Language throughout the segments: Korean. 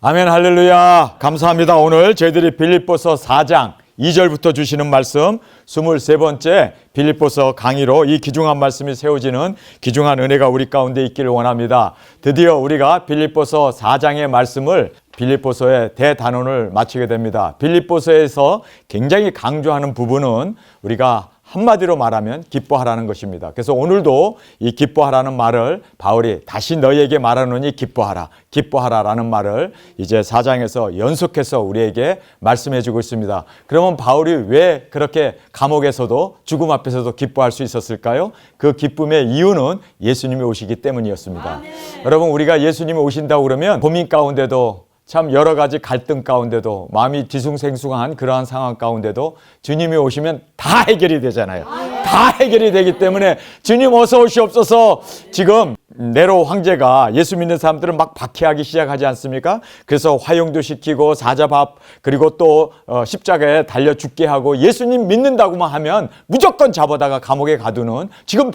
아멘, 할렐루야. 감사합니다. 오늘 저희들이 빌립보서 4장 2절부터 주시는 말씀 23번째 빌립보서 강의로 이 귀중한 말씀이 세워지는 귀중한 은혜가 우리 가운데 있기를 원합니다. 드디어 우리가 빌립보서 4장의 말씀을 빌립보서의 대단원을 마치게 됩니다. 빌립보서에서 굉장히 강조하는 부분은 우리가 한마디로 말하면 기뻐하라는 것입니다. 그래서 오늘도 이 기뻐하라는 말을 바울이 다시 너희에게 말하노니 기뻐하라, 기뻐하라라는 말을 이제 4장에서 연속해서 우리에게 말씀해 주고 있습니다. 그러면 바울이 왜 그렇게 감옥에서도 죽음 앞에서도 기뻐할 수 있었을까요? 그 기쁨의 이유는 예수님이 오시기 때문이었습니다. 여러분, 우리가 예수님이 오신다고 그러면 고민 가운데도 참 여러 가지 갈등 가운데도 마음이 뒤숭생숭한 그러한 상황 가운데도 주님이 오시면 다 해결이 되잖아요. 다 해결이 되기 때문에 주님 어서 오시옵소서. 지금 네로 황제가 예수 믿는 사람들을 막 박해하기 시작하지 않습니까? 그래서 화형도 시키고 사자밥 그리고 또 십자가에 달려 죽게 하고 예수님 믿는다고만 하면 무조건 잡아다가 감옥에 가두는 지금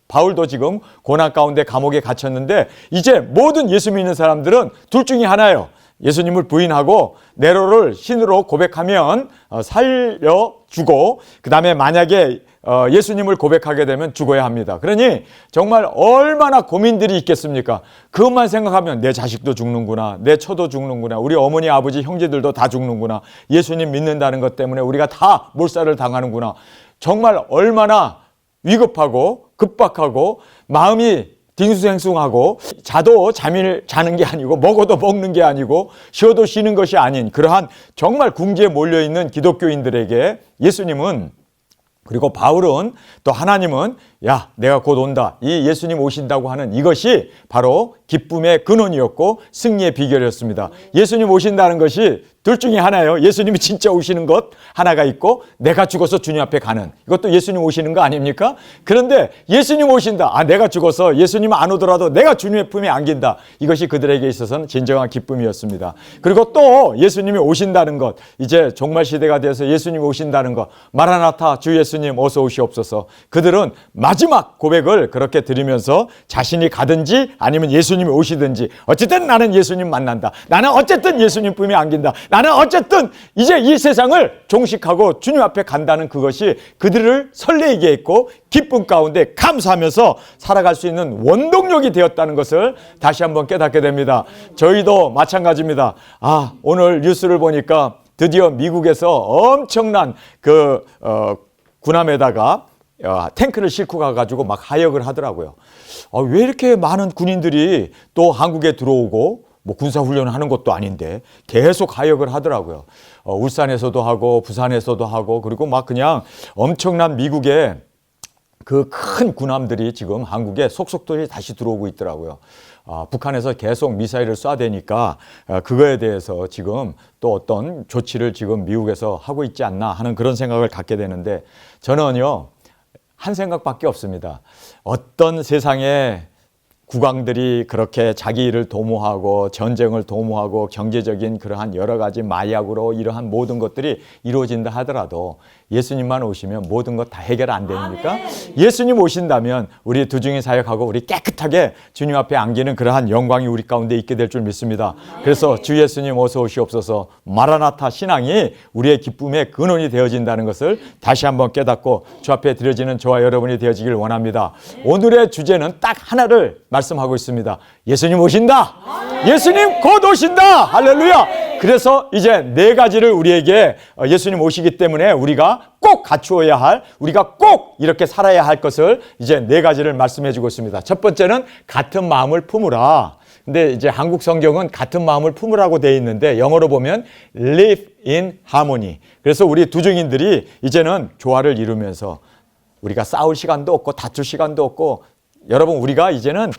바울도 지금 고난 가운데 감옥에 갇혔는데 이제 모든 예수 믿는 사람들은 둘 중에 하나예요. 예수님을 부인하고 네로를 신으로 고백하면 살려주고 그 다음에 만약에 예수님을 고백하게 되면 죽어야 합니다. 그러니 정말 얼마나 고민들이 있겠습니까? 그것만 생각하면 내 자식도 죽는구나, 내 처도 죽는구나, 우리 어머니 아버지 형제들도 다 죽는구나, 예수님 믿는다는 것 때문에 우리가 다 몰살을 당하는구나. 정말 얼마나 위급하고 급박하고 마음이 딩수생숭하고 자도 잠을 자는 게 아니고 먹어도 먹는 게 아니고 쉬어도 쉬는 것이 아닌 그러한 정말 궁지에 몰려있는 기독교인들에게 예수님은 그리고 바울은 또 하나님은 야 내가 곧 온다 이 예수님 오신다고 하는 이것이 바로 기쁨의 근원이었고 승리의 비결이었습니다. 예수님 오신다는 것이 둘 중에 하나예요. 예수님이 진짜 오시는 것 하나가 있고 내가 죽어서 주님 앞에 가는 이것도 예수님 오시는 거 아닙니까? 그런데 예수님 오신다. 내가 죽어서 예수님 안 오더라도 내가 주님의 품에 안긴다. 이것이 그들에게 있어서는 진정한 기쁨이었습니다. 그리고 또 예수님이 오신다는 것 이제 종말 시대가 되어서 예수님이 오신다는 것 마라나타 주 예수님 어서 오시옵소서. 그들은 마지막 고백을 그렇게 드리면서 자신이 가든지 아니면 예수님이 오시든지 어쨌든 나는 예수님 만난다. 나는 어쨌든 예수님 품에 안긴다. 나는 어쨌든 이제 이 세상을 종식하고 주님 앞에 간다는 그것이 그들을 설레게 했고 기쁨 가운데 감사하면서 살아갈 수 있는 원동력이 되었다는 것을 다시 한번 깨닫게 됩니다. 저희도 마찬가지입니다. 오늘 뉴스를 보니까 드디어 미국에서 엄청난 군함에다가 탱크를 싣고 가가지고 막 하역을 하더라고요. 왜 이렇게 많은 군인들이 또 한국에 들어오고 뭐 군사훈련을 하는 것도 아닌데 계속 하역을 하더라고요. 울산에서도 하고 부산에서도 하고 그리고 막 그냥 엄청난 미국의 그 큰 군함들이 지금 한국에 속속들이 다시 들어오고 있더라고요. 북한에서 계속 미사일을 쏴대니까 그거에 대해서 지금 또 어떤 조치를 지금 미국에서 하고 있지 않나 하는 그런 생각을 갖게 되는데 저는요 한 생각밖에 없습니다. 어떤 세상에 국왕들이 그렇게 자기 일을 도모하고 전쟁을 도모하고 경제적인 그러한 여러 가지 마약으로 이러한 모든 것들이 이루어진다 하더라도 예수님만 오시면 모든 것 다 해결 안 됩니까? 예수님 오신다면 우리 두중이 사역하고 우리 깨끗하게 주님 앞에 안기는 그러한 영광이 우리 가운데 있게 될 줄 믿습니다. 그래서 주 예수님 어서 오시옵소서 마라나타 신앙이 우리의 기쁨의 근원이 되어진다는 것을 다시 한번 깨닫고 주 앞에 드려지는 저와 여러분이 되어지길 원합니다. 오늘의 주제는 딱 하나를 말씀하고 있습니다. 예수님 오신다. 예수님 곧 오신다. 할렐루야. 그래서 이제 네 가지를 우리에게 예수님 오시기 때문에 우리가 꼭 갖추어야 할 우리가 꼭 이렇게 살아야 할 것을 이제 네 가지를 말씀해 주고 있습니다. 첫 번째는 같은 마음을 품으라. 근데 이제 한국 성경은 같은 마음을 품으라고 되어 있는데 영어로 보면 live in harmony. 그래서 우리 두중인들이 이제는 조화를 이루면서 우리가 싸울 시간도 없고 다툴 시간도 없고 여러분 우리가 이제는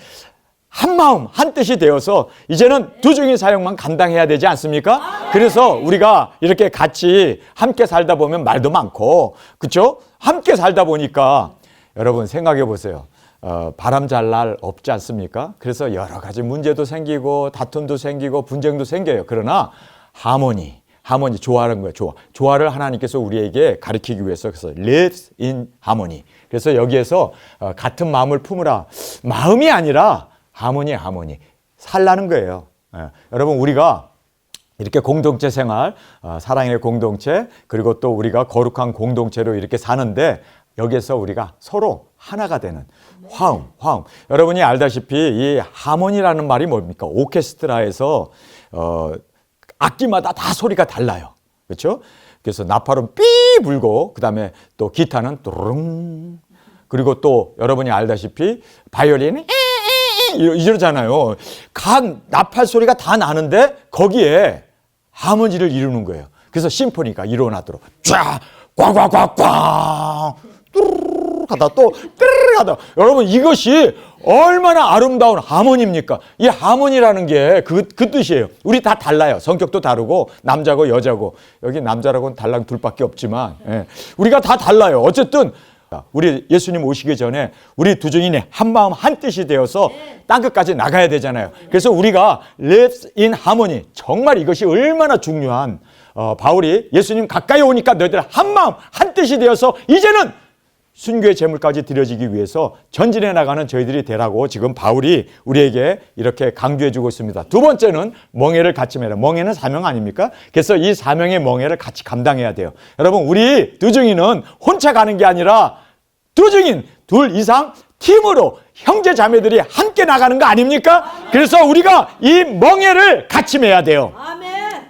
한 마음 한 뜻이 되어서 이제는 두중인 사역만 감당해야 되지 않습니까? 그래서 우리가 이렇게 같이 함께 살다 보면 말도 많고 그렇죠? 함께 살다 보니까 여러분 생각해 보세요. 바람 잘 날 없지 않습니까? 그래서 여러 가지 문제도 생기고 다툼도 생기고 분쟁도 생겨요. 그러나 하모니 조화라는 거예요. 조화를 하나님께서 우리에게 가르치기 위해서 그래서 live in harmony. 그래서 여기에서 같은 마음을 품으라. 마음이 아니라 하모니 살라는 거예요. 여러분 우리가 이렇게 공동체 생활, 사랑의 공동체, 그리고 또 우리가 거룩한 공동체로 이렇게 사는데 여기에서 우리가 서로 하나가 되는 화음. 여러분이 알다시피 이 하모니라는 말이 뭡니까? 오케스트라에서 악기마다 다 소리가 달라요. 그렇죠? 그래서 나팔은 삐 불고 그다음에 또 기타는 또르릉, 그리고 또 여러분이 알다시피 바이올린이 이러잖아요. 각 나팔 소리가 다 나는데 거기에 하모니를 이루는 거예요. 그래서 심포니가 일어나도록 쫙 꽝꽝꽝꽝 뚜르르 하다 또 뚜르르 하다. 여러분 이것이 얼마나 아름다운 하모니입니까? 이 하모니라는 게 그 뜻이에요. 우리 다 달라요. 성격도 다르고 남자고 여자고, 여기 남자라고는 달랑 둘밖에 없지만 우리가 다 달라요. 어쨌든 우리 예수님 오시기 전에 우리 두 증인이 한 마음 한 뜻이 되어서 땅끝까지 나가야 되잖아요. 그래서 우리가 lives in harmony, 정말 이것이 얼마나 중요한, 바울이 예수님 가까이 오니까 너희들 한 마음 한 뜻이 되어서 이제는 순교의 제물까지 드려지기 위해서 전진해 나가는 저희들이 되라고 지금 바울이 우리에게 이렇게 강조해 주고 있습니다. 두 번째는 멍에를 같이 매라. 멍에는 사명 아닙니까? 그래서 이 사명의 멍에를 같이 감당해야 돼요. 여러분 우리 두 증인은 혼자 가는 게 아니라 두 증인 둘 이상 팀으로 형제 자매들이 함께 나가는 거 아닙니까? 그래서 우리가 이 멍에를 같이 매야 돼요.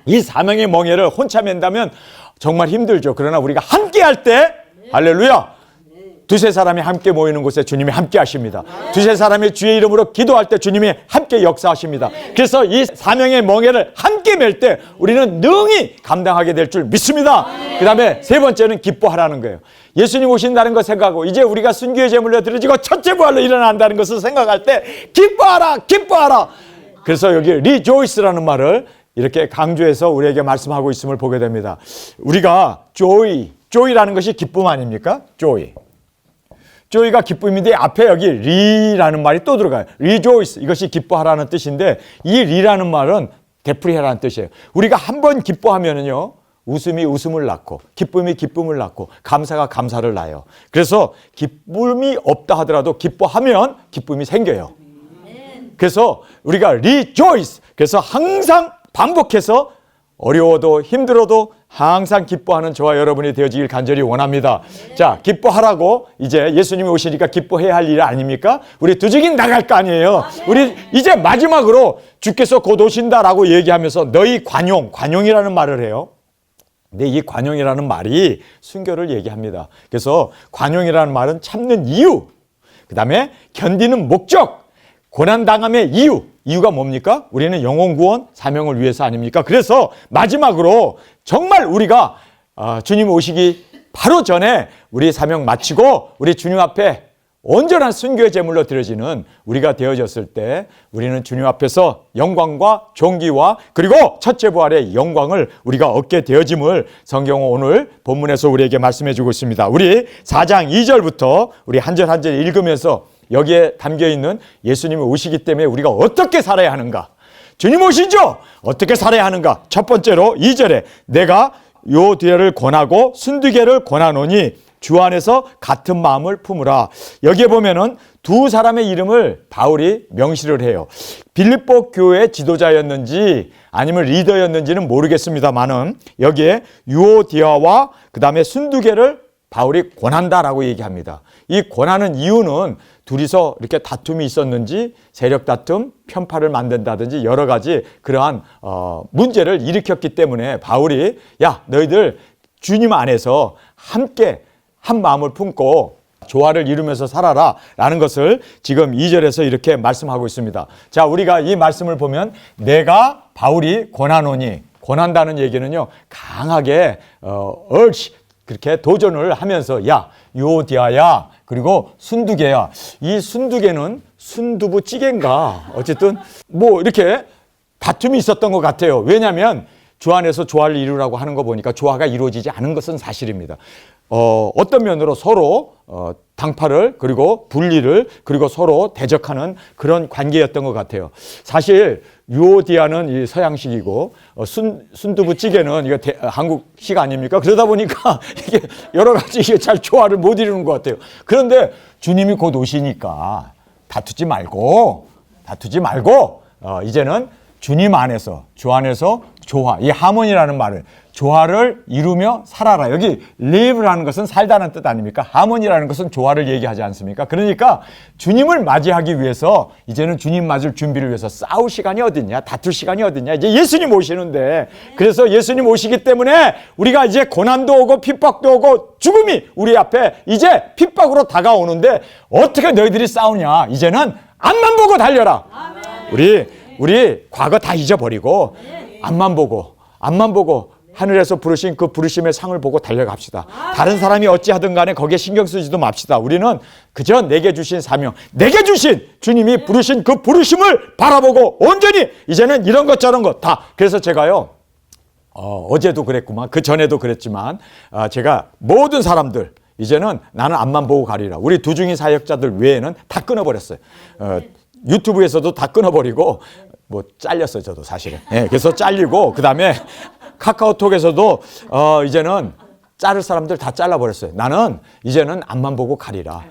이 사명의 멍에를 혼자 맨다면 정말 힘들죠. 그러나 우리가 함께 할 때 할렐루야, 두세 사람이 함께 모이는 곳에 주님이 함께 하십니다. 두세 사람이 주의 이름으로 기도할 때 주님이 함께 역사하십니다. 그래서 이 사명의 멍에를 함께 맬 때 우리는 능히 감당하게 될 줄 믿습니다. 그 다음에 세 번째는 기뻐하라는 거예요. 예수님 오신다는 거 생각하고 이제 우리가 순교의 제물로 드려지고 첫째 부활로 일어난다는 것을 생각할 때 기뻐하라. 그래서 여기 rejoice라는 말을 이렇게 강조해서 우리에게 말씀하고 있음을 보게 됩니다. 우리가 joy라는 것이 기쁨 아닙니까? joy가 기쁨인데 앞에 여기 리라는 말이 또 들어가요. rejoice, 이것이 기뻐하라는 뜻인데 이 리라는 말은 되풀이하라는 뜻이에요. 우리가 한번 기뻐하면은요, 웃음이 웃음을 낳고 기쁨이 기쁨을 낳고 감사가 감사를 낳아요. 그래서 기쁨이 없다 하더라도 기뻐하면 기쁨이 생겨요. 그래서 우리가 rejoice, 그래서 항상 반복해서 어려워도 힘들어도 항상 기뻐하는 저와 여러분이 되어지길 간절히 원합니다. 자, 기뻐하라고 이제 예수님이 오시니까 기뻐해야 할 일 아닙니까? 우리 두 증인 나갈 거 아니에요. 우리 이제 마지막으로 주께서 곧 오신다라고 얘기하면서 너희 관용이라는 말을 해요. 근데 이 관용이라는 말이 순교를 얘기합니다. 그래서 관용이라는 말은 참는 이유, 그 다음에 견디는 목적, 고난당함의 이유가 뭡니까? 우리는 영혼 구원, 사명을 위해서 아닙니까? 그래서 마지막으로 정말 우리가 주님 오시기 바로 전에 우리 사명 마치고 우리 주님 앞에 온전한 순교의 제물로 드려지는 우리가 되어졌을 때 우리는 주님 앞에서 영광과 존귀와 그리고 첫째 부활의 영광을 우리가 얻게 되어짐을 성경은 오늘 본문에서 우리에게 말씀해 주고 있습니다. 우리 4장 2절부터 우리 한 절 한 절 읽으면서 여기에 담겨있는 예수님이 오시기 때문에 우리가 어떻게 살아야 하는가, 주님 오시죠? 어떻게 살아야 하는가. 첫 번째로 2절에 내가 요 뒤를 권하고 순두개를 권하노니 주 안에서 같은 마음을 품으라. 여기에 보면은 두 사람의 이름을 바울이 명시를 해요. 빌립보 교회 지도자였는지 아니면 리더였는지는 모르겠습니다만은 여기에 유오디아와 그 다음에 순두개를 바울이 권한다라고 얘기합니다. 이 권하는 이유는 둘이서 이렇게 다툼이 있었는지 세력 다툼, 편파를 만든다든지 여러 가지 그러한 문제를 일으켰기 때문에 바울이 야, 너희들 주님 안에서 함께 한 마음을 품고 조화를 이루면서 살아라 라는 것을 지금 2절에서 이렇게 말씀하고 있습니다. 자, 우리가 이 말씀을 보면 내가 바울이 권한다는 얘기는요, 강하게 urge, 그렇게 도전을 하면서 야, 유오디아야, 그리고 순두개야. 이 순두개는 순두부 찌개인가 어쨌든 뭐 이렇게 다툼이 있었던 것 같아요. 왜냐하면 주 안에서 조화를 이루라고 하는 거 보니까 조화가 이루어지지 않은 것은 사실입니다. 어떤 면으로 서로 당파를 그리고 분리를 그리고 서로 대적하는 그런 관계였던 것 같아요. 사실 유오디아는 이 서양식이고 순두부찌개는 이거 한국식 아닙니까? 그러다 보니까 이게 여러 가지 이게 잘 조화를 못 이루는 것 같아요. 그런데 주님이 곧 오시니까 다투지 말고 이제는 주님 안에서 주 안에서 조화, 이 하모니라는 말을 조화를 이루며 살아라. 여기 live라는 것은 살다는 뜻 아닙니까? 하모니라는 것은 조화를 얘기하지 않습니까? 그러니까 주님을 맞이하기 위해서 이제는 주님 맞을 준비를 위해서 싸울 시간이 어딨냐? 다툴 시간이 어딨냐? 이제 예수님 오시는데 그래서 예수님 오시기 때문에 우리가 이제 고난도 오고 핍박도 오고 죽음이 우리 앞에 이제 핍박으로 다가오는데 어떻게 너희들이 싸우냐? 이제는 앞만 보고 달려라. 우리 과거 다 잊어버리고 앞만 보고 하늘에서 부르신 그 부르심의 상을 보고 달려갑시다. 다른 사람이 어찌하든 간에 거기에 신경 쓰지도 맙시다. 우리는 그저 내게 주신 사명, 내게 주신 주님이 부르신 그 부르심을 바라보고 온전히 이제는 이런 것 저런 것 다. 그래서 제가요 어제도 그랬구만, 그 전에도 그랬지만 제가 모든 사람들 이제는 나는 앞만 보고 가리라. 우리 두중이 사역자들 외에는 다 끊어버렸어요. 유튜브에서도 다 끊어버리고 뭐 잘렸어요, 저도 사실은. 네, 그래서 잘리고 그다음에 카카오톡에서도 이제는 자를 사람들 다 잘라버렸어요. 나는 이제는 앞만 보고 가리라.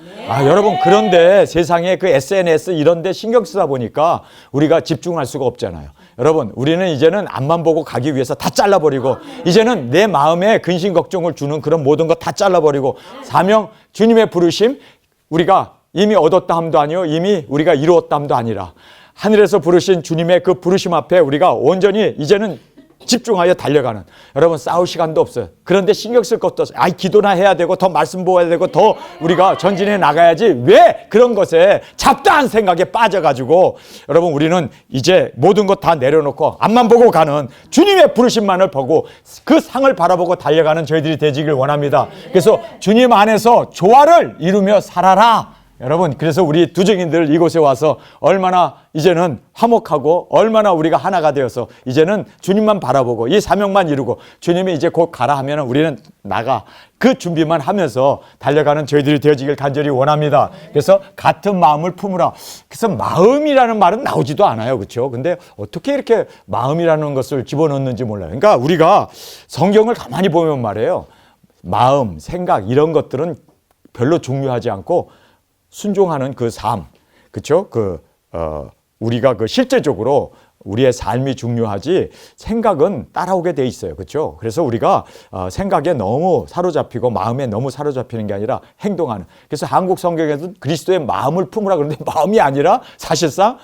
여러분, 그런데 세상에 그 SNS 이런 데 신경 쓰다 보니까 우리가 집중할 수가 없잖아요. 여러분, 우리는 이제는 앞만 보고 가기 위해서 다 잘라버리고 이제는 내 마음에 근심 걱정을 주는 그런 모든 거 다 잘라버리고 사명, 주님의 부르심 우리가 이미 얻었다 함도 아니요 이미 우리가 이루었다 함도 아니라 하늘에서 부르신 주님의 그 부르심 앞에 우리가 온전히 이제는 집중하여 달려가는, 여러분 싸울 시간도 없어요. 그런데 신경 쓸 것도 없어요. 기도나 해야 되고 더 말씀 보아야 되고 더 우리가 전진해 나가야지 왜 그런 것에 잡다한 생각에 빠져가지고 여러분 우리는 이제 모든 것 다 내려놓고 앞만 보고 가는 주님의 부르심만을 보고 그 상을 바라보고 달려가는 저희들이 되시길 원합니다. 그래서 주님 안에서 조화를 이루며 살아라. 여러분, 그래서 우리 두증인들 이곳에 와서 얼마나 이제는 화목하고 얼마나 우리가 하나가 되어서 이제는 주님만 바라보고 이 사명만 이루고 주님이 이제 곧 가라 하면 우리는 나가 그 준비만 하면서 달려가는 저희들이 되어지길 간절히 원합니다. 그래서 같은 마음을 품으라. 그래서 마음이라는 말은 나오지도 않아요. 그렇죠? 근데 어떻게 이렇게 마음이라는 것을 집어넣는지 몰라요. 그러니까 우리가 성경을 가만히 보면 말이에요. 마음, 생각 이런 것들은 별로 중요하지 않고 순종하는 그 삶, 그렇죠? 우리가 실제적으로 우리의 삶이 중요하지 생각은 따라오게 돼 있어요, 그렇죠? 그래서 우리가 생각에 너무 사로잡히고 마음에 너무 사로잡히는 게 아니라 행동하는. 그래서 한국 성경에도 그리스도의 마음을 품으라 그러는데 마음이 아니라 사실상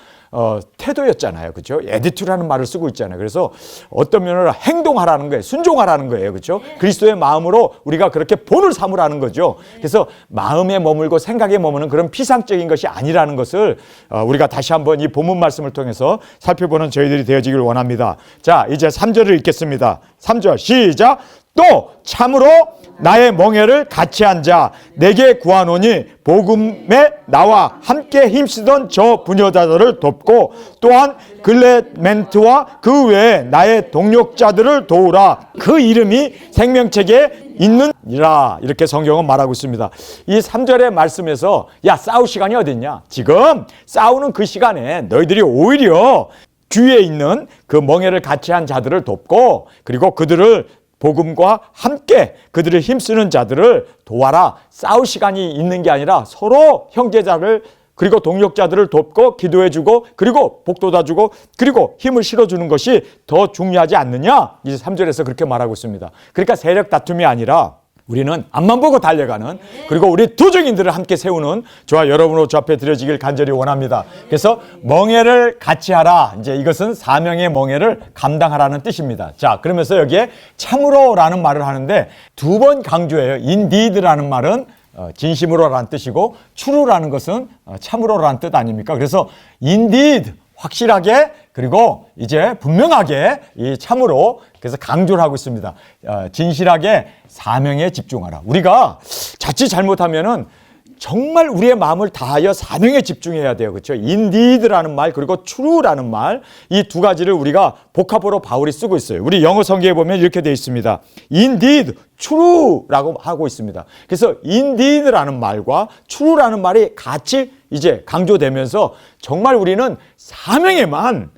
태도였잖아요, 그렇죠? 에디투라는 말을 쓰고 있잖아요. 그래서 어떤 면으로 행동하라는 거예요, 순종하라는 거예요, 그렇죠? 그리스도의 마음으로 우리가 그렇게 본을 삼으라는 거죠. 그래서 마음에 머물고 생각에 머무는 그런 피상적인 것이 아니라는 것을 우리가 다시 한번 이 본문 말씀을 통해서 살펴보는 저희들이 되어지길 원합니다. 자, 이제 3절을 읽겠습니다. 3절 시작. 또 참으로 나의 멍에를 같이 한 자 내게 구하노니 복음에 나와 함께 힘쓰던 저 부녀자들을 돕고 또한 글레멘트와 그 외에 나의 동력자들을 도우라. 그 이름이 생명책에 있느니라. 이렇게 성경은 말하고 있습니다. 이 3절의 말씀에서 야, 싸울 시간이 어딨냐? 지금 싸우는 그 시간에 너희들이 오히려 주위에 있는 그 멍에를 같이 한 자들을 돕고 그리고 그들을 복음과 함께 그들을 힘쓰는 자들을 도와라. 싸울 시간이 있는 게 아니라 서로 형제자를 그리고 동력자들을 돕고 기도해주고 그리고 복돋아주고 그리고 힘을 실어주는 것이 더 중요하지 않느냐? 이제 3절에서 그렇게 말하고 있습니다. 그러니까 세력 다툼이 아니라 우리는 앞만 보고 달려가는, 그리고 우리 두증인들을 함께 세우는 저와 여러분으로 주 앞에 드려지길 간절히 원합니다. 그래서 멍에를 같이 하라. 이제 이것은 사명의 멍에를 감당하라는 뜻입니다. 자, 그러면서 여기에 참으로라는 말을 하는데 두 번 강조해요. indeed라는 말은 진심으로라는 뜻이고 true라는 것은 참으로라는 뜻 아닙니까? 그래서 indeed 확실하게 그리고 이제 분명하게 이 참으로, 그래서 강조를 하고 있습니다. 진실하게 사명에 집중하라. 우리가 자칫 잘못하면은 정말 우리의 마음을 다하여 사명에 집중해야 돼요. 그렇죠? indeed라는 말 그리고 true라는 말, 이 두 가지를 우리가 복합으로 바울이 쓰고 있어요. 우리 영어 성경에 보면 이렇게 되어 있습니다. indeed, true라고 하고 있습니다. 그래서 indeed라는 말과 true라는 말이 같이 이제 강조되면서 정말 우리는 사명에만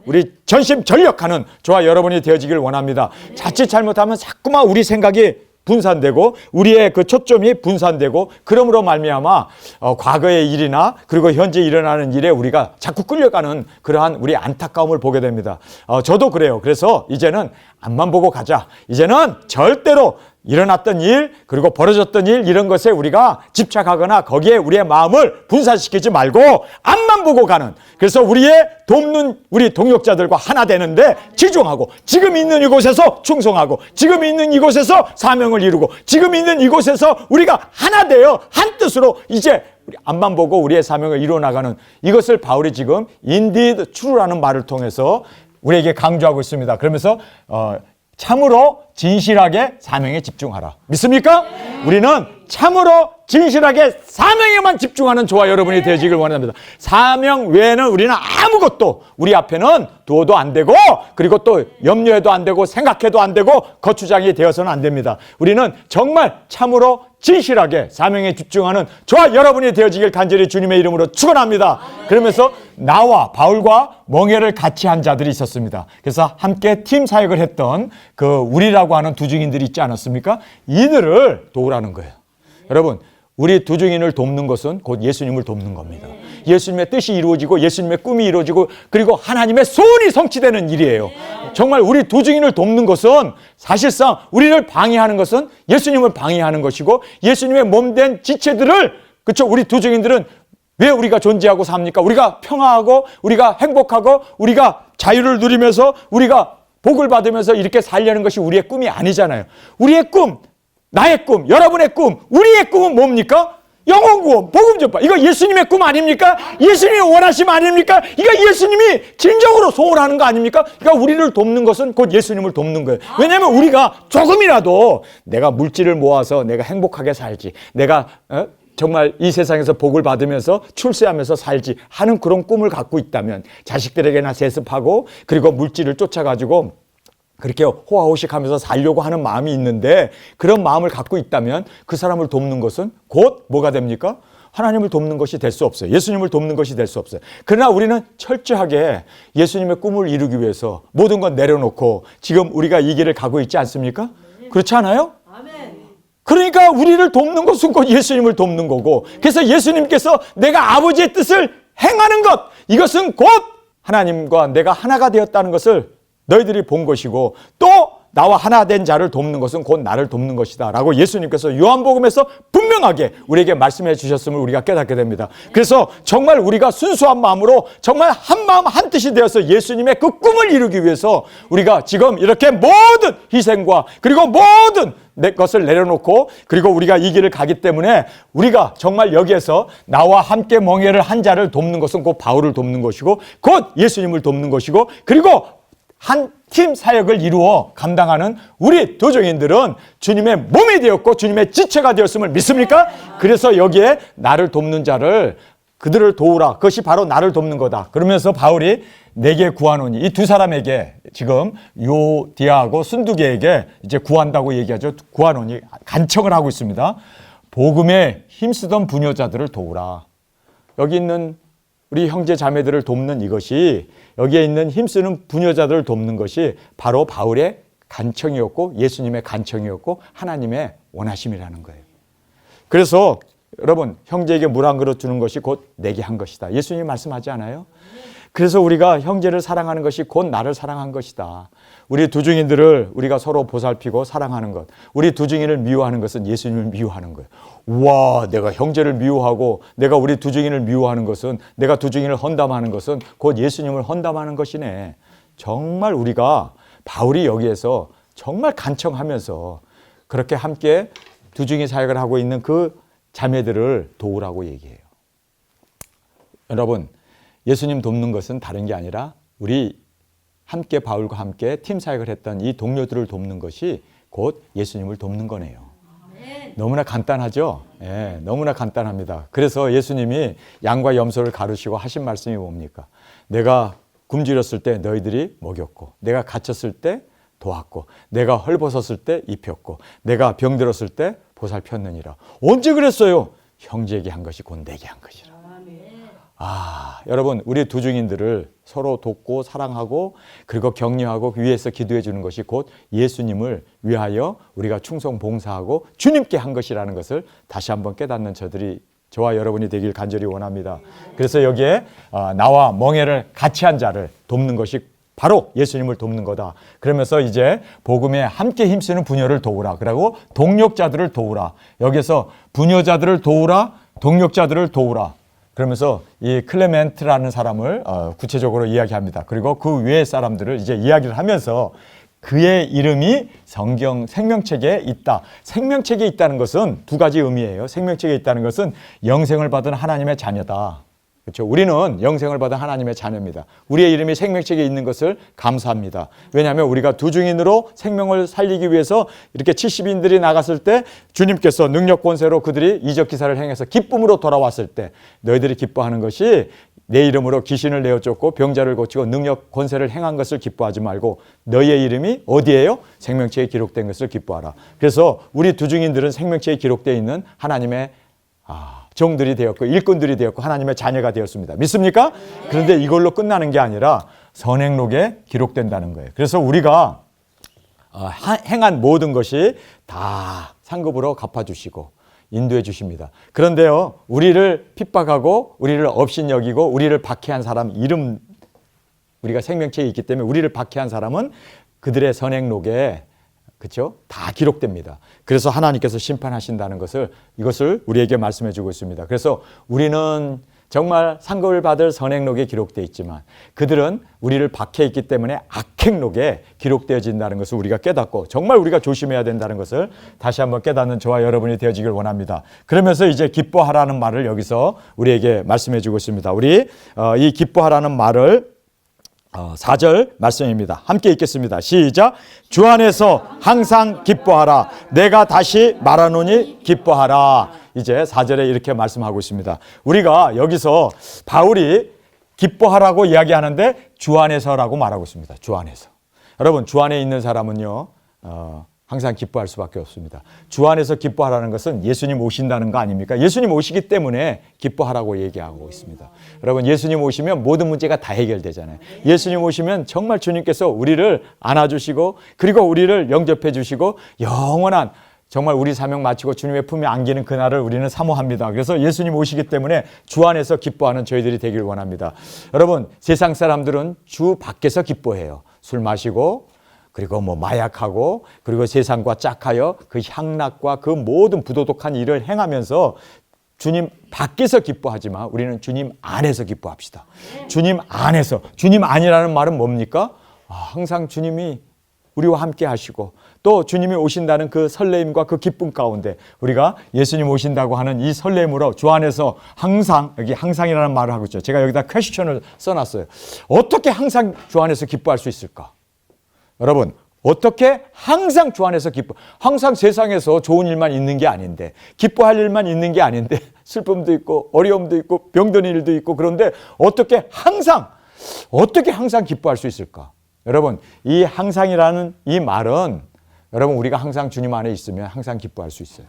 우리 전심 전력하는 저와 여러분이 되어지길 원합니다. 자칫 잘못하면 자꾸만 우리 생각이 분산되고 우리의 그 초점이 분산되고 그러므로 말미암아 과거의 일이나 그리고 현재 일어나는 일에 우리가 자꾸 끌려가는 그러한 우리 안타까움을 보게 됩니다. 저도 그래요. 그래서 이제는 앞만 보고 가자. 이제는 절대로 일어났던 일 그리고 벌어졌던 일 이런 것에 우리가 집착하거나 거기에 우리의 마음을 분산시키지 말고 앞만 보고 가는, 그래서 우리의 돕는 우리 동역자들과 하나 되는데 집중하고 지금 있는 이곳에서 충성하고 지금 있는 이곳에서 사명을 이루고 지금 있는 이곳에서 우리가 하나 되어 한 뜻으로 이제 우리 앞만 보고 우리의 사명을 이루어 나가는, 이것을 바울이 지금 indeed true라는 말을 통해서 우리에게 강조하고 있습니다. 그러면서 참으로 진실하게 사명에 집중하라. 믿습니까? 우리는 참으로 진실하게 사명에만 집중하는 저와 여러분이 되시길 원합니다. 사명 외에는 우리는 아무것도 우리 앞에는 두어도 안 되고 그리고 또 염려해도 안 되고 생각해도 안 되고 거추장이 되어서는 안 됩니다. 우리는 정말 참으로 진실하게 사명에 집중하는 저와 여러분이 되어지길 간절히 주님의 이름으로 축원합니다. 그러면서 나와 바울과 멍에를 같이 한 자들이 있었습니다. 그래서 함께 팀 사역을 했던 그 우리라고 하는 두 증인들이 있지 않았습니까? 이들을 도우라는 거예요. 여러분, 우리 두 증인을 돕는 것은 곧 예수님을 돕는 겁니다. 예수님의 뜻이 이루어지고 예수님의 꿈이 이루어지고 그리고 하나님의 소원이 성취되는 일이에요. 정말 우리 두 증인을 돕는 것은 사실상 우리를 방해하는 것은 예수님을 방해하는 것이고 예수님의 몸된 지체들을, 그렇죠? 우리 두 증인들은 왜 우리가 존재하고 삽니까? 우리가 평화하고 우리가 행복하고 우리가 자유를 누리면서 우리가 복을 받으면서 이렇게 살려는 것이 우리의 꿈이 아니잖아요. 우리의 꿈, 나의 꿈, 여러분의 꿈, 우리의 꿈은 뭡니까? 영혼구원, 복음 전파. 이거 예수님의 꿈 아닙니까? 예수님이 원하심 아닙니까? 이거 예수님이 진정으로 소원하는 거 아닙니까? 그러니까 우리를 돕는 것은 곧 예수님을 돕는 거예요. 왜냐하면 우리가 조금이라도 내가 물질을 모아서 내가 행복하게 살지, 내가 정말 이 세상에서 복을 받으면서 출세하면서 살지 하는 그런 꿈을 갖고 있다면, 자식들에게나 세습하고 그리고 물질을 쫓아가지고 그렇게 호화호식하면서 살려고 하는 마음이 있는데 그런 마음을 갖고 있다면 그 사람을 돕는 것은 곧 뭐가 됩니까? 하나님을 돕는 것이 될 수 없어요. 예수님을 돕는 것이 될 수 없어요. 그러나 우리는 철저하게 예수님의 꿈을 이루기 위해서 모든 건 내려놓고 지금 우리가 이 길을 가고 있지 않습니까? 그렇지 않아요? 그러니까 우리를 돕는 것은 곧 예수님을 돕는 거고, 그래서 예수님께서 내가 아버지의 뜻을 행하는 것, 이것은 곧 하나님과 내가 하나가 되었다는 것을 너희들이 본 것이고, 또 나와 하나 된 자를 돕는 것은 곧 나를 돕는 것이다 라고 예수님께서 요한복음에서 분명하게 우리에게 말씀해 주셨음을 우리가 깨닫게 됩니다. 그래서 정말 우리가 순수한 마음으로 정말 한 마음 한 뜻이 되어서 예수님의 그 꿈을 이루기 위해서 우리가 지금 이렇게 모든 희생과 그리고 모든 내 것을 내려놓고 그리고 우리가 이 길을 가기 때문에 우리가 정말 여기에서 나와 함께 멍에를 한 자를 돕는 것은 곧 바울을 돕는 것이고 곧 예수님을 돕는 것이고, 그리고 한 팀 사역을 이루어 감당하는 우리 도정인들은 주님의 몸이 되었고 주님의 지체가 되었음을 믿습니까? 그래서 여기에 나를 돕는 자를, 그들을 도우라, 그것이 바로 나를 돕는 거다. 그러면서 바울이 내게 구하노니, 이 두 사람에게 지금 요디아하고 순두계에게 이제 구한다고 얘기하죠. 구하노니, 간청을 하고 있습니다. 복음에 힘쓰던 부녀자들을 도우라. 여기 있는 우리 형제 자매들을 돕는 이것이, 여기에 있는 힘쓰는 부녀자들을 돕는 것이 바로 바울의 간청이었고 예수님의 간청이었고 하나님의 원하심이라는 거예요. 그래서 여러분, 형제에게 물 한 그릇 주는 것이 곧 내게 한 것이다. 예수님이 말씀하지 않아요? 그래서 우리가 형제를 사랑하는 것이 곧 나를 사랑한 것이다. 우리 두 증인들을 우리가 서로 보살피고 사랑하는 것, 우리 두 증인을 미워하는 것은 예수님을 미워하는 거예요. 와, 내가 형제를 미워하고 내가 우리 두 증인을 미워하는 것은, 내가 두 증인을 헌담하는 것은 곧 예수님을 헌담하는 것이네. 정말 우리가 바울이 여기에서 정말 간청하면서 그렇게 함께 두 증인 사역을 하고 있는 그 자매들을 도우라고 얘기해요. 여러분, 예수님 돕는 것은 다른 게 아니라 우리 함께 바울과 함께 팀 사역을 했던 이 동료들을 돕는 것이 곧 예수님을 돕는 거네요. 너무나 간단하죠? 예, 너무나 간단합니다. 그래서 예수님이 양과 염소를 가르치고 하신 말씀이 뭡니까? 내가 굶주렸을 때 너희들이 먹였고, 내가 갇혔을 때 도왔고, 내가 헐벗었을 때 입혔고, 내가 병들었을 때 보살폈느니라. 언제 그랬어요? 형제에게 한 것이 곧 내게 한 것이라. 여러분, 우리 두 증인들을 서로 돕고 사랑하고 그리고 격려하고 위에서 기도해 주는 것이 곧 예수님을 위하여 우리가 충성 봉사하고 주님께 한 것이라는 것을 다시 한번 깨닫는 저와 여러분이 되길 간절히 원합니다. 그래서 여기에 나와 멍에를 같이 한 자를 돕는 것이 바로 예수님을 돕는 거다. 그러면서 이제 복음에 함께 힘쓰는 부녀를 도우라. 그리고 동력자들을 도우라. 여기서 부녀자들을 도우라, 동력자들을 도우라. 그러면서 이 클레멘트라는 사람을 구체적으로 이야기합니다. 그리고 그 외의 사람들을 이제 이야기를 하면서 그의 이름이 성경 생명책에 있다. 생명책에 있다는 것은 두 가지 의미예요. 생명책에 있다는 것은 영생을 받은 하나님의 자녀다. 그렇죠? 우리는 영생을 받은 하나님의 자녀입니다. 우리의 이름이 생명책에 있는 것을 감사합니다. 왜냐하면 우리가 두 증인으로 생명을 살리기 위해서 이렇게 70인들이 나갔을 때 주님께서 능력 권세로 그들이 이적 기사를 행해서 기쁨으로 돌아왔을 때 너희들이 기뻐하는 것이 내 이름으로 귀신을 내어 쫓고 병자를 고치고 능력 권세를 행한 것을 기뻐하지 말고 너희의 이름이 어디에요? 생명책에 기록된 것을 기뻐하라. 그래서 우리 두 증인들은 생명책에 기록되어 있는 하나님의 종들이 되었고 일꾼들이 되었고 하나님의 자녀가 되었습니다. 믿습니까? 그런데 이걸로 끝나는 게 아니라 선행록에 기록된다는 거예요. 그래서 우리가 행한 모든 것이 다 상급으로 갚아주시고 인도해 주십니다. 그런데요, 우리를 핍박하고 우리를 업신여기고 우리를 박해한 사람 이름, 우리가 생명체에 있기 때문에 우리를 박해한 사람은 그들의 선행록에 그렇죠? 다 기록됩니다. 그래서 하나님께서 심판하신다는 이것을 우리에게 말씀해 주고 있습니다. 그래서 우리는 정말 상급을 받을 선행록에 기록되어 있지만 그들은 우리를 박해했기 때문에 악행록에 기록되어진다는 것을 우리가 깨닫고 정말 우리가 조심해야 된다는 것을 다시 한번 깨닫는 저와 여러분이 되어지길 원합니다. 그러면서 이제 기뻐하라는 말을 여기서 우리에게 말씀해 주고 있습니다. 우리 이 기뻐하라는 말을 4절 말씀입니다. 함께 읽겠습니다. 시작. 주 안에서 항상 기뻐하라. 내가 다시 말하노니 기뻐하라. 이제 4절에 이렇게 말씀하고 있습니다. 우리가 여기서 바울이 기뻐하라고 이야기하는데 주 안에서라고 말하고 있습니다. 주 안에서. 여러분, 주 안에 있는 사람은요, 항상 기뻐할 수밖에 없습니다. 주 안에서 기뻐하라는 것은 예수님 오신다는 거 아닙니까? 예수님 오시기 때문에 기뻐하라고 얘기하고 있습니다. 여러분, 예수님 오시면 모든 문제가 다 해결되잖아요. 예수님 오시면 정말 주님께서 우리를 안아주시고 그리고 우리를 영접해 주시고 영원한 정말 우리 사명 마치고 주님의 품에 안기는 그날을 우리는 사모합니다. 그래서 예수님 오시기 때문에 주 안에서 기뻐하는 저희들이 되길 원합니다. 여러분, 세상 사람들은 주 밖에서 기뻐해요. 술 마시고 그리고 마약하고 그리고 세상과 짝하여 그 향락과 그 모든 부도덕한 일을 행하면서 주님 밖에서 기뻐하지만 우리는 주님 안에서 기뻐합시다. 주님 안에서. 주님 안이라는 말은 뭡니까? 항상 주님이 우리와 함께 하시고 또 주님이 오신다는 그 설레임과 그 기쁨 가운데 우리가 예수님 오신다고 하는 이 설레임으로 주 안에서 항상, 여기 항상이라는 말을 하고 있죠. 제가 여기다 퀘스천을 써놨어요. 어떻게 항상 주 안에서 기뻐할 수 있을까? 여러분, 어떻게 항상 주 안에서 항상 세상에서 좋은 일만 있는 게 아닌데 기뻐할 일만 있는 게 아닌데 슬픔도 있고 어려움도 있고 병든 일도 있고 그런데 어떻게 항상 기뻐할 수 있을까? 여러분, 이 항상이라는 이 말은 여러분 우리가 항상 주님 안에 있으면 항상 기뻐할 수 있어요.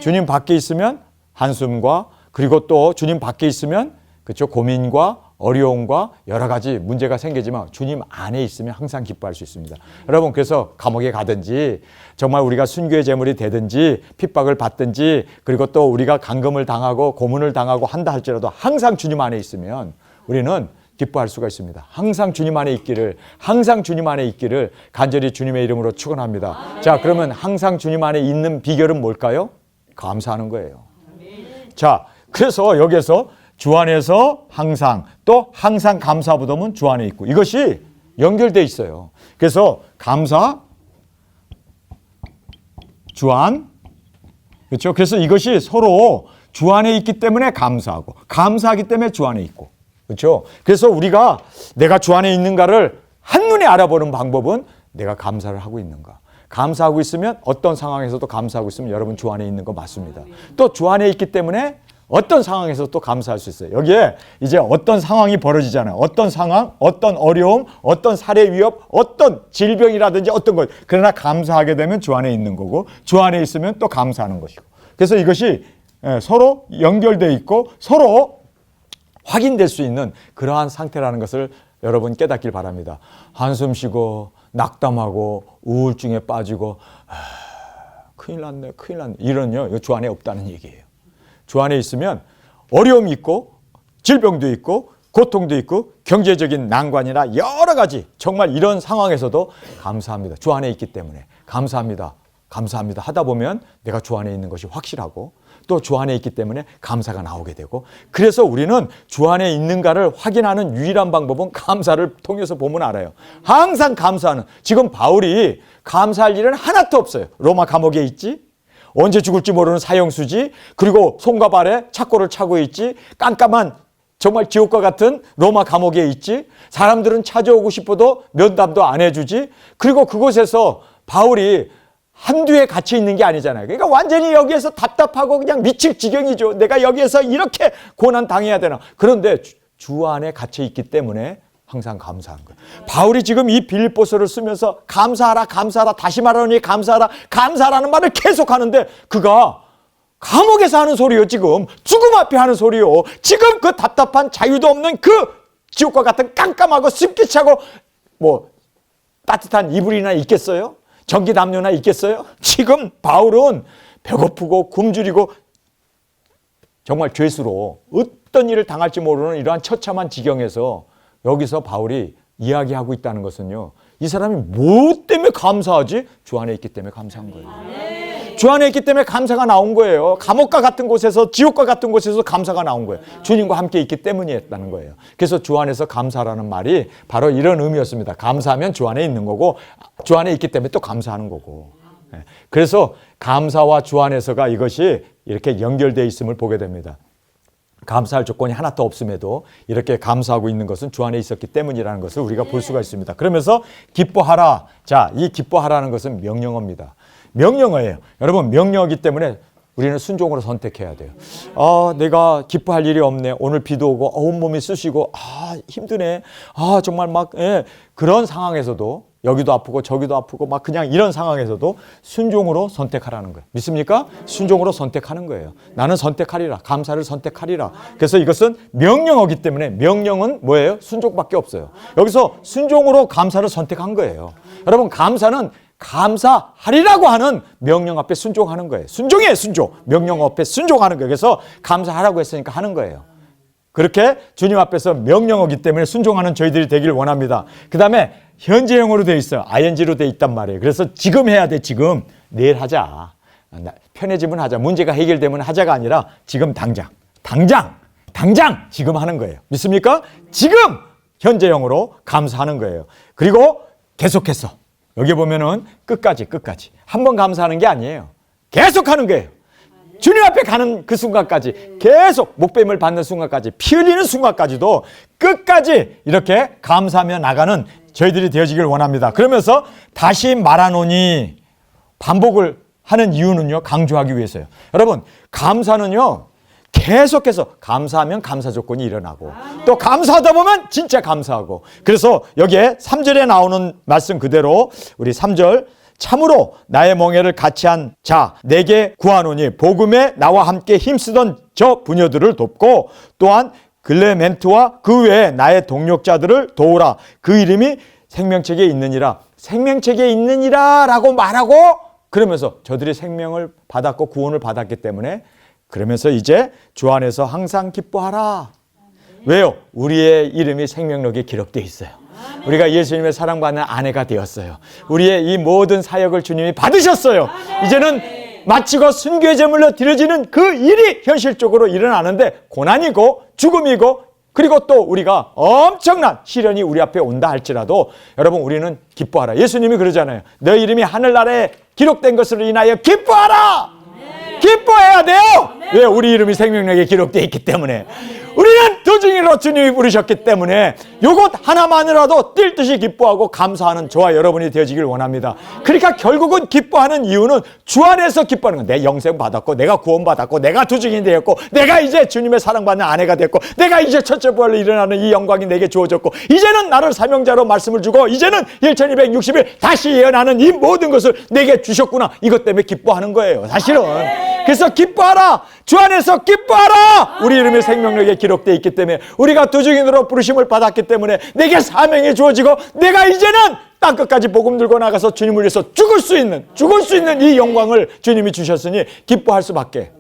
주님 밖에 있으면 한숨과 그리고 또 주님 밖에 있으면 그렇죠? 고민과 어려움과 여러 가지 문제가 생기지만 주님 안에 있으면 항상 기뻐할 수 있습니다. 여러분, 그래서 감옥에 가든지 정말 우리가 순교의 제물이 되든지 핍박을 받든지 그리고 또 우리가 감금을 당하고 고문을 당하고 한다 할지라도 항상 주님 안에 있으면 우리는 기뻐할 수가 있습니다. 항상 주님 안에 있기를 간절히 주님의 이름으로 축원합니다. 자, 그러면 항상 주님 안에 있는 비결은 뭘까요? 감사하는 거예요. 자, 그래서 여기에서 주 안에서 항상, 또 항상 감사보다는 주 안에 있고 이것이 연결되어 있어요. 그래서 감사, 주 안, 그렇죠? 그래서 이것이 서로 주 안에 있기 때문에 감사하고 감사하기 때문에 주 안에 있고 그렇죠? 그래서 우리가 내가 주 안에 있는가를 한눈에 알아보는 방법은 내가 감사를 하고 있는가. 감사하고 있으면 어떤 상황에서도 감사하고 있으면 여러분 주 안에 있는 거 맞습니다. 또 주 안에 있기 때문에 어떤 상황에서 또 감사할 수 있어요. 여기에 이제 어떤 상황이 벌어지잖아요. 어떤 상황, 어떤 어려움, 어떤 살해 위협, 어떤 질병이라든지 어떤 것. 그러나 감사하게 되면 주 안에 있는 거고 주 안에 있으면 또 감사하는 것이고. 그래서 이것이 서로 연결되어 있고 서로 확인될 수 있는 그러한 상태라는 것을 여러분 깨닫길 바랍니다. 한숨 쉬고 낙담하고 우울증에 빠지고 큰일 났네 이런요, 이거 주 안에 없다는 얘기예요. 주 안에 있으면 어려움이 있고 질병도 있고 고통도 있고 경제적인 난관이나 여러 가지 정말 이런 상황에서도 감사합니다. 주 안에 있기 때문에 감사합니다. 감사합니다 하다 보면 내가 주 안에 있는 것이 확실하고 또 주 안에 있기 때문에 감사가 나오게 되고, 그래서 우리는 주 안에 있는가를 확인하는 유일한 방법은 감사를 통해서 보면 알아요. 항상 감사하는, 지금 바울이 감사할 일은 하나도 없어요. 로마 감옥에 있지, 언제 죽을지 모르는 사형수지, 그리고 손과 발에 착고를 차고 있지, 깜깜한 정말 지옥과 같은 로마 감옥에 있지, 사람들은 찾아오고 싶어도 면담도 안 해주지, 그리고 그곳에서 바울이 한두 해 갇혀 있는 게 아니잖아요. 그러니까 완전히 여기에서 답답하고 그냥 미칠 지경이죠. 내가 여기에서 이렇게 고난 당해야 되나. 그런데 주 안에 갇혀 있기 때문에 항상 감사한 거예요. 바울이 지금 이 빌립보서를 쓰면서 감사하라, 감사하라, 다시 말하노니 감사하라, 감사라는 말을 계속 하는데, 그가 감옥에서 하는 소리요, 지금 죽음 앞에 하는 소리요, 지금 그 답답한 자유도 없는 그 지옥과 같은 깜깜하고 습기 차고 뭐 따뜻한 이불이나 있겠어요? 전기 담요나 있겠어요? 지금 바울은 배고프고 굶주리고 정말 죄수로 어떤 일을 당할지 모르는 이러한 처참한 지경에서 여기서 바울이 이야기하고 있다는 것은요, 이 사람이 뭐 때문에 감사하지? 주 안에 있기 때문에 감사한 거예요. 주 안에 있기 때문에 감사가 나온 거예요. 감옥과 같은 곳에서, 지옥과 같은 곳에서 감사가 나온 거예요. 주님과 함께 있기 때문이었다는 거예요. 그래서 주 안에서 감사라는 말이 바로 이런 의미였습니다. 감사하면 주 안에 있는 거고, 주 안에 있기 때문에 또 감사하는 거고. 그래서 감사와 주 안에서가 이것이 이렇게 연결되어 있음을 보게 됩니다. 감사할 조건이 하나도 없음에도 이렇게 감사하고 있는 것은 주 안에 있었기 때문이라는 것을 우리가 볼 수가 있습니다. 그러면서 기뻐하라. 자, 이 기뻐하라는 것은 명령어입니다. 명령어예요. 여러분, 명령어이기 때문에 우리는 순종으로 선택해야 돼요. 내가 기뻐할 일이 없네. 오늘 비도 오고 온몸이 쑤시고 힘드네. 정말 막 그런 상황에서도, 여기도 아프고 저기도 아프고 막 그냥 이런 상황에서도 순종으로 선택하라는 거예요. 믿습니까? 순종으로 선택하는 거예요. 나는 선택하리라. 감사를 선택하리라. 그래서 이것은 명령어기 때문에, 명령은 뭐예요? 순종밖에 없어요. 여기서 순종으로 감사를 선택한 거예요. 여러분, 감사는 감사하리라고 하는 명령 앞에 순종하는 거예요. 순종이에요, 순종. 명령 앞에 순종하는 거예요. 그래서 감사하라고 했으니까 하는 거예요. 그렇게 주님 앞에서 명령어기 때문에 순종하는 저희들이 되길 원합니다. 그 다음에 현재형으로 되어 있어요. ing로 되어 있단 말이에요. 그래서 지금 해야 돼, 지금. 내일 하자. 편해지면 하자. 문제가 해결되면 하자가 아니라 지금 당장 지금 하는 거예요. 믿습니까? 지금 현재형으로 감사하는 거예요. 그리고 계속해서 여기 보면은 끝까지 한 번 감사하는 게 아니에요. 계속 하는 거예요. 주님 앞에 가는 그 순간까지, 계속 목배임을 받는 순간까지, 피 흘리는 순간까지도 끝까지 이렇게 감사하며 나가는 저희들이 되어지길 원합니다. 그러면서 다시 말하노니, 반복을 하는 이유는요, 강조하기 위해서요. 여러분, 감사는요, 계속해서 감사하면 감사 조건이 일어나고, 또 감사하다 보면 진짜 감사하고. 그래서 여기에 3절에 나오는 말씀 그대로 우리 3절, 참으로 나의 멍에를 같이 한 자 내게 구하노니 복음에 나와 함께 힘쓰던 저 부녀들을 돕고, 또한 글레멘트와 그 외에 나의 동력자들을 도우라. 그 이름이 생명책에 있느니라. 생명책에 있느니라 라고 말하고, 그러면서 저들이 생명을 받았고 구원을 받았기 때문에, 그러면서 이제 주 안에서 항상 기뻐하라. 왜요? 우리의 이름이 생명록에 기록되어 있어요. 우리가 예수님의 사랑받는 아내가 되었어요. 우리의 이 모든 사역을 주님이 받으셨어요. 이제는 마치고 순교의 제물로 드려지는 그 일이 현실적으로 일어나는데, 고난이고 죽음이고 그리고 또 우리가 엄청난 시련이 우리 앞에 온다 할지라도 여러분, 우리는 기뻐하라. 예수님이 그러잖아요. 너 이름이 하늘나라에 기록된 것으로 인하여 기뻐하라. 기뻐해야 돼요. 왜? 우리 이름이 생명력에 기록되어 있기 때문에. 우리는 도중이로 주님이 부르셨기 때문에 요것 하나만으로도 뛸 듯이 기뻐하고 감사하는 저와 여러분이 되어지길 원합니다. 그러니까 결국은 기뻐하는 이유는 주 안에서 기뻐하는 거예요. 내 영생 받았고, 내가 구원 받았고, 내가 도중이 되었고, 내가 이제 주님의 사랑받는 아내가 됐고, 내가 이제 첫째 부활로 일어나는 이 영광이 내게 주어졌고, 이제는 나를 사명자로 말씀을 주고, 이제는 1260일 다시 예언하는 이 모든 것을 내게 주셨구나. 이것 때문에 기뻐하는 거예요, 사실은. 그래서 기뻐하라. 주 안에서 기뻐하라. 우리 이름이 생명력에 기록되어 있기 때문에 때문에, 우리가 두 증인으로 부르심을 받았기 때문에 내게 사명이 주어지고 내가 이제는 땅끝까지 복음 들고 나가서 주님을 위해서 죽을 수 있는 이 영광을 주님이 주셨으니 기뻐할 수밖에.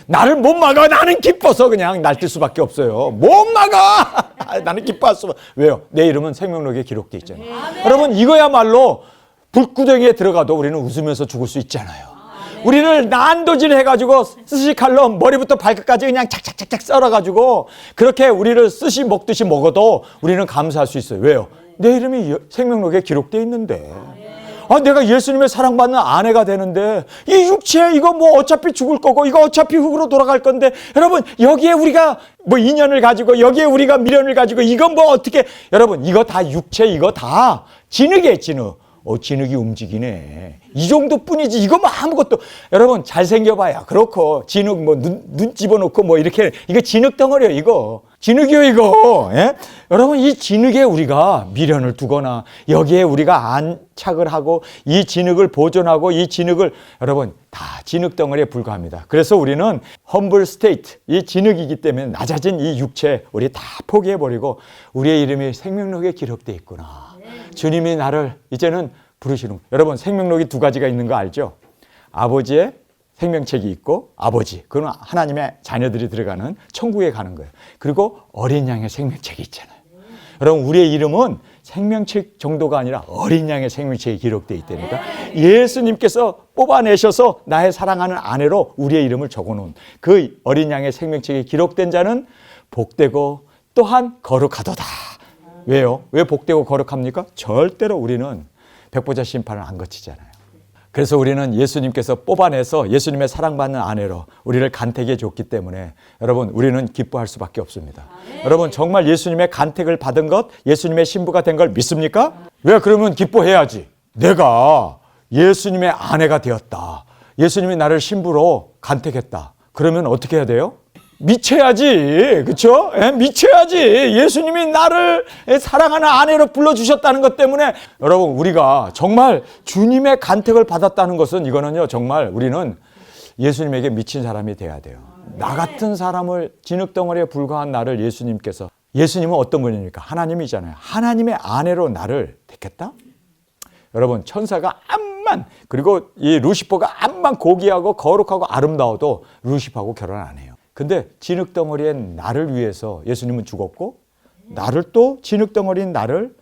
나를 못 막아. 나는 기뻐서 그냥 날뛸 수밖에 없어요. 못 막아. 나는 기뻐할 수밖에. 왜요? 내 이름은 생명록에 기록되어 있잖아요. 여러분, 이거야말로 불구덩이에 들어가도 우리는 웃으면서 죽을 수 있잖아요. 우리를 난도질 해가지고 스시칼로 머리부터 발끝까지 그냥 착착착착 썰어가지고 그렇게 우리를 스시 먹듯이 먹어도 우리는 감사할 수 있어요. 왜요? 내 이름이 생명록에 기록되어 있는데. 내가 예수님의 사랑받는 아내가 되는데 이 육체 이거 뭐 어차피 죽을 거고 이거 어차피 흙으로 돌아갈 건데, 여러분 여기에 우리가 뭐 인연을 가지고 여기에 우리가 미련을 가지고 이건 뭐 어떻게, 여러분 이거 다 육체, 이거 다 진흙이에요. 진흙. 진흙이 움직이네. 이 정도뿐이지. 이거 뭐 아무것도. 여러분 잘생겨봐야 그렇고 진흙 뭐 눈 집어넣고 뭐 이렇게, 이거 진흙 덩어리요. 이거 진흙이요 이거. 예? 여러분 이 진흙에 우리가 미련을 두거나 여기에 우리가 안착을 하고 이 진흙을 보존하고 이 진흙을, 여러분 다 진흙 덩어리에 불과합니다. 그래서 우리는 humble state, 이 진흙이기 때문에 낮아진 이 육체 우리 다 포기해버리고 우리의 이름이 생명록에 기록되어 있구나. 주님이 나를 이제는 부르시는. 여러분 생명록이 두 가지가 있는 거 알죠? 아버지의 생명책이 있고, 아버지, 그건 하나님의 자녀들이 들어가는 천국에 가는 거예요. 그리고 어린 양의 생명책이 있잖아요. 여러분 우리의 이름은 생명책 정도가 아니라 어린 양의 생명책이 기록되어 있다니까. 예수님께서 뽑아내셔서 나의 사랑하는 아내로 우리의 이름을 적어놓은 그 어린 양의 생명책이 기록된 자는 복되고 또한 거룩하도다. 왜요? 왜 복되고 거룩합니까? 절대로 우리는 백보자 심판을 안 거치잖아요. 그래서 우리는 예수님께서 뽑아내서 예수님의 사랑받는 아내로 우리를 간택해 줬기 때문에 여러분 우리는 기뻐할 수밖에 없습니다. 여러분 정말 예수님의 간택을 받은 것, 예수님의 신부가 된 걸 믿습니까? 왜? 그러면 기뻐해야지. 내가 예수님의 아내가 되었다. 예수님이 나를 신부로 간택했다. 그러면 어떻게 해야 돼요? 미쳐야지. 그렇죠? 미쳐야지. 예수님이 나를 사랑하는 아내로 불러주셨다는 것 때문에 여러분 우리가 정말 주님의 간택을 받았다는 것은 이거는요 정말 우리는 예수님에게 미친 사람이 돼야 돼요. 나 같은 사람을 진흙덩어리에 불과한 나를 예수님께서, 예수님은 어떤 분입니까? 하나님이잖아요. 하나님의 아내로 나를 택했다? 여러분 천사가 암만, 그리고 이 루시퍼가 암만 고귀하고 거룩하고 아름다워도 루시퍼하고 결혼 안 해요. 근데 진흙덩어리에 나를 위해서 예수님은 죽었고, 나를 또 진흙덩어리인 나를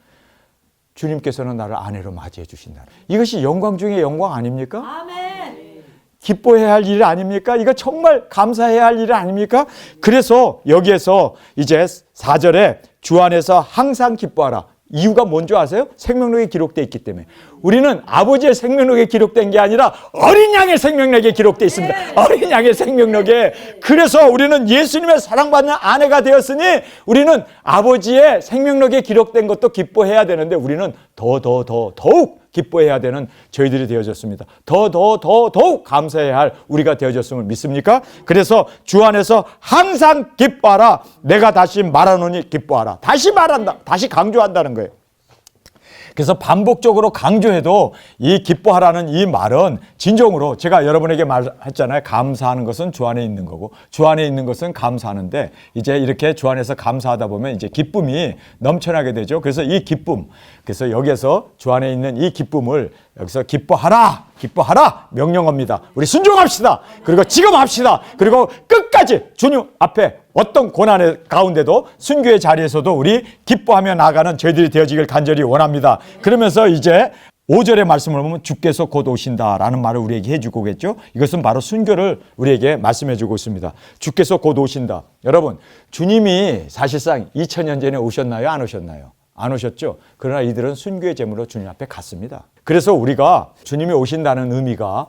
주님께서는 나를 아내로 맞이해 주신다. 이것이 영광 중에 영광 아닙니까? 아멘. 기뻐해야 할 일 아닙니까? 이거 정말 감사해야 할 일 아닙니까? 그래서 여기에서 이제 4절에 주 안에서 항상 기뻐하라. 이유가 뭔지 아세요? 생명록에 기록되어 있기 때문에. 우리는 아버지의 생명록에 기록된 게 아니라 어린 양의 생명록에 기록되어 있습니다. 어린 양의 생명록에. 그래서 우리는 예수님의 사랑받는 아내가 되었으니 우리는 아버지의 생명록에 기록된 것도 기뻐해야 되는데 우리는 더욱 기뻐해야 되는 저희들이 되어졌습니다. 더욱 감사해야 할 우리가 되어졌음을 믿습니까? 그래서 주 안에서 항상 기뻐하라. 내가 다시 말하노니 기뻐하라. 다시 말한다. 다시 강조한다는 거예요. 그래서 반복적으로 강조해도 이 기뻐하라는 이 말은 진정으로 제가 여러분에게 말했잖아요. 감사하는 것은 주 안에 있는 거고 주 안에 있는 것은 감사하는데 이제 이렇게 주 안에서 감사하다 보면 이제 기쁨이 넘쳐나게 되죠. 그래서 이 기쁨, 그래서 여기에서 주 안에 있는 이 기쁨을 여기서 기뻐하라 명령합니다. 우리 순종합시다. 그리고 지금 합시다. 그리고 끝까지 주님 앞에 어떤 고난의 가운데도 순교의 자리에서도 우리 기뻐하며 나아가는 저희들이 되어지길 간절히 원합니다. 그러면서 이제 5절의 말씀을 보면 주께서 곧 오신다라는 말을 우리에게 해주고 겠죠. 이것은 바로 순교를 우리에게 말씀해주고 있습니다. 주께서 곧 오신다. 여러분 주님이 사실상 2000년 전에 오셨나요? 안 오셨나요? 안 오셨죠. 그러나 이들은 순교의 제물로 주님 앞에 갔습니다. 그래서 우리가 주님이 오신다는 의미가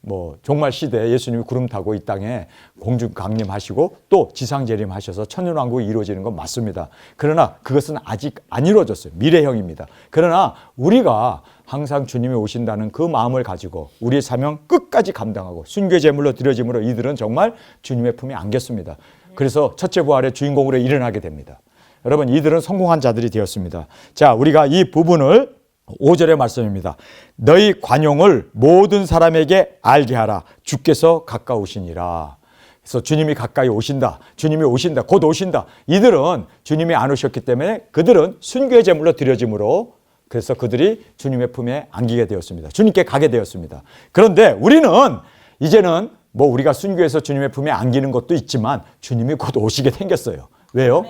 뭐 종말 시대에 예수님이 구름 타고 이 땅에 공중 강림하시고 또 지상 재림하셔서 천년왕국이 이루어지는 건 맞습니다. 그러나 그것은 아직 안 이루어졌어요. 미래형입니다. 그러나 우리가 항상 주님이 오신다는 그 마음을 가지고 우리의 사명 끝까지 감당하고 순교의 제물로 드려짐으로 이들은 정말 주님의 품에 안겼습니다. 그래서 첫째 부활의 주인공으로 일어나게 됩니다. 여러분 이들은 성공한 자들이 되었습니다. 자, 우리가 이 부분을 5절의 말씀입니다. 너희 관용을 모든 사람에게 알게 하라. 주께서 가까우시니라. 그래서 주님이 가까이 오신다. 주님이 오신다. 곧 오신다. 이들은 주님이 안 오셨기 때문에 그들은 순교의 제물로 드려짐으로 그래서 그들이 주님의 품에 안기게 되었습니다. 주님께 가게 되었습니다. 그런데 우리는 이제는 뭐 우리가 순교해서 주님의 품에 안기는 것도 있지만 주님이 곧 오시게 생겼어요. 왜요?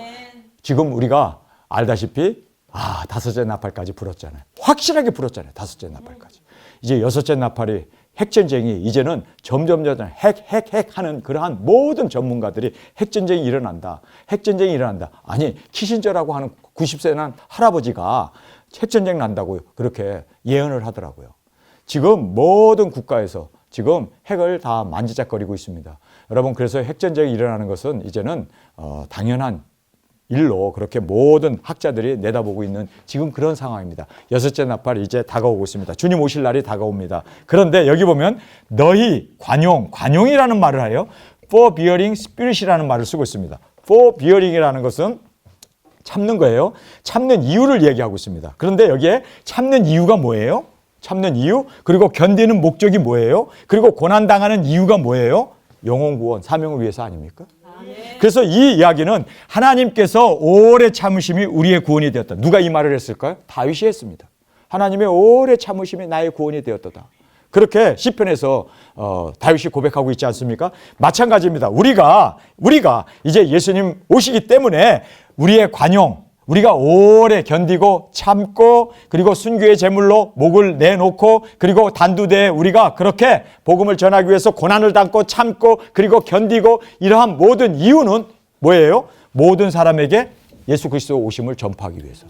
지금 우리가 알다시피 다섯째 나팔까지 불었잖아요. 확실하게 불었잖아요. 다섯째 나팔까지. 이제 여섯째 나팔이 핵전쟁이 이제는 점점 핵 하는 그러한 모든 전문가들이 핵전쟁이 일어난다. 핵전쟁이 일어난다. 아니 키신저라고 하는 90세 난 할아버지가 핵전쟁 난다고 그렇게 예언을 하더라고요. 지금 모든 국가에서 지금 핵을 다 만지작거리고 있습니다. 여러분 그래서 핵전쟁이 일어나는 것은 이제는 당연한 일로 그렇게 모든 학자들이 내다보고 있는 지금 그런 상황입니다. 여섯째 나팔이 이제 다가오고 있습니다. 주님 오실 날이 다가옵니다. 그런데 여기 보면 너희 관용이라는 말을 해요. for bearing spirit이라는 말을 쓰고 있습니다. for bearing이라는 것은 참는 거예요. 참는 이유를 얘기하고 있습니다. 그런데 여기에 참는 이유가 뭐예요? 참는 이유? 그리고 견디는 목적이 뭐예요? 그리고 고난당하는 이유가 뭐예요? 영혼 구원, 사명을 위해서 아닙니까? 그래서 이 이야기는 하나님께서 오래 참으심이 우리의 구원이 되었다. 누가 이 말을 했을까요? 다윗이 했습니다. 하나님의 오래 참으심이 나의 구원이 되었다. 그렇게 시편에서 다윗이 고백하고 있지 않습니까? 마찬가지입니다. 우리가 이제 예수님 오시기 때문에 우리의 관용, 우리가 오래 견디고 참고 그리고 순교의 제물로 목을 내놓고 그리고 단두대에 우리가 그렇게 복음을 전하기 위해서 고난을 담고 참고 그리고 견디고 이러한 모든 이유는 뭐예요? 모든 사람에게 예수 그리스도 오심을 전파하기 위해서.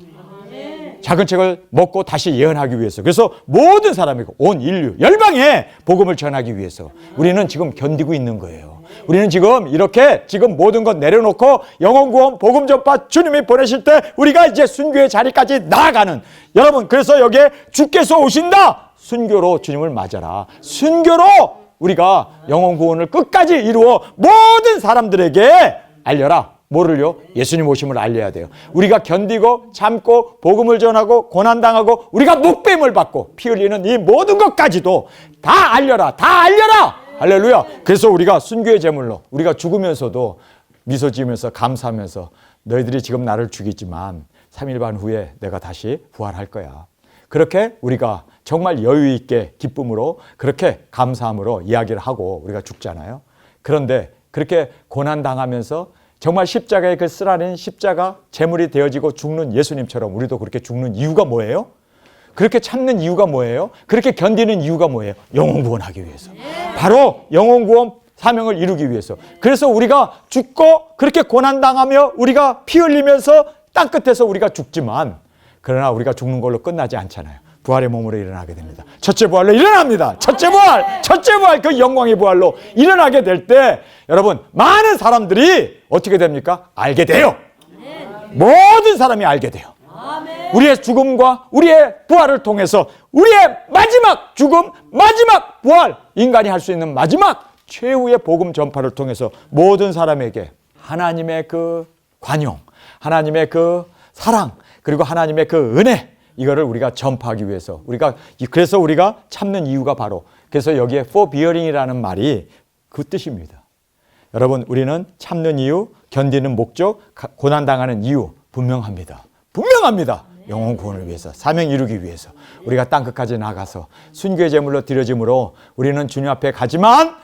작은 책을 먹고 다시 예언하기 위해서. 그래서 모든 사람에게 온 인류 열방에 복음을 전하기 위해서 우리는 지금 견디고 있는 거예요. 우리는 지금 이렇게 지금 모든 것 내려놓고 영혼 구원 복음 전파 주님이 보내실 때 우리가 이제 순교의 자리까지 나아가는 여러분 그래서 여기에 주께서 오신다. 순교로 주님을 맞아라. 순교로 우리가 영혼 구원을 끝까지 이루어 모든 사람들에게 알려라. 뭐를요? 예수님 오심을 알려야 돼요. 우리가 견디고 참고 복음을 전하고 고난당하고 우리가 목뱀을 받고 피 흘리는 이 모든 것까지도 다 알려라. 다 알려라. 할렐루야. 그래서 우리가 순교의 제물로 우리가 죽으면서도 미소 지으면서 감사하면서 너희들이 지금 나를 죽이지만 3일 반 후에 내가 다시 부활할 거야. 그렇게 우리가 정말 여유 있게 기쁨으로 그렇게 감사함으로 이야기를 하고 우리가 죽잖아요. 그런데 그렇게 고난당하면서 정말 십자가의 그 쓰라린 십자가 제물이 되어지고 죽는 예수님처럼 우리도 그렇게 죽는 이유가 뭐예요? 그렇게 참는 이유가 뭐예요? 그렇게 견디는 이유가 뭐예요? 영혼 구원하기 위해서. 바로 영혼 구원 사명을 이루기 위해서. 그래서 우리가 죽고 그렇게 고난당하며 우리가 피 흘리면서 땅끝에서 우리가 죽지만 그러나 우리가 죽는 걸로 끝나지 않잖아요. 부활의 몸으로 일어나게 됩니다. 첫째 부활로 일어납니다. 첫째 부활 그 영광의 부활로 일어나게 될 때 여러분 많은 사람들이 어떻게 됩니까? 알게 돼요. 모든 사람이 알게 돼요. 우리의 죽음과 우리의 부활을 통해서 우리의 마지막 죽음, 마지막 부활, 인간이 할 수 있는 마지막 최후의 복음 전파를 통해서 모든 사람에게 하나님의 그 관용, 하나님의 그 사랑, 그리고 하나님의 그 은혜 이거를 우리가 전파하기 위해서 그래서 우리가 참는 이유가 바로 그래서 여기에 for bearing이라는 말이 그 뜻입니다. 여러분 우리는 참는 이유, 견디는 목적, 고난당하는 이유 분명합니다. 영혼 구원을 위해서 사명 이루기 위해서 우리가 땅끝까지 나가서 순교의 제물로 드려짐으로 우리는 주님 앞에 가지만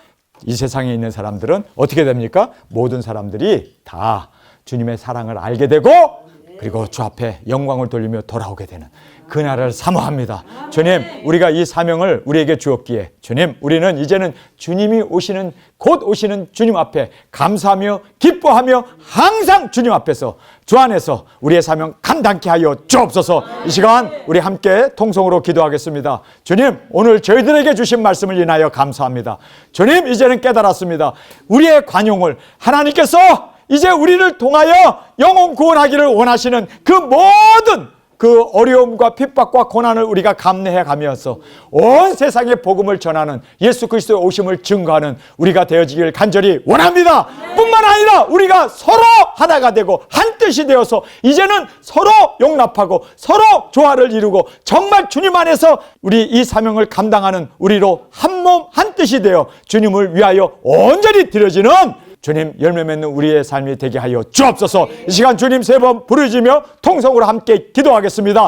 이 세상에 있는 사람들은 어떻게 됩니까? 모든 사람들이 다 주님의 사랑을 알게 되고 그리고 주 앞에 영광을 돌리며 돌아오게 되는 그날을 사모합니다. 주님, 우리가 이 사명을 우리에게 주었기에 주님, 우리는 이제는 주님이 오시는 곧 오시는 주님 앞에 감사하며 기뻐하며 항상 주님 앞에서 주 안에서 우리의 사명 감당케 하여 주옵소서. 이 시간 우리 함께 통성으로 기도하겠습니다. 주님, 오늘 저희들에게 주신 말씀을 인하여 감사합니다. 주님, 이제는 깨달았습니다. 우리의 관용을 하나님께서 이제 우리를 통하여 영혼 구원하기를 원하시는 그 모든 그 어려움과 핍박과 고난을 우리가 감내해 가면서 온 세상에 복음을 전하는 예수 그리스도의 오심을 증거하는 우리가 되어지길 간절히 원합니다. 뿐만 아니라 우리가 서로 하나가 되고 한 뜻이 되어서 이제는 서로 용납하고 서로 조화를 이루고 정말 주님 안에서 우리 이 사명을 감당하는 우리로 한 몸 한 뜻이 되어 주님을 위하여 온전히 드려지는 주님 열매 맺는 우리의 삶이 되게 하여 주옵소서. 이 시간 주님 세 번 부르짖으며 통성으로 함께 기도하겠습니다.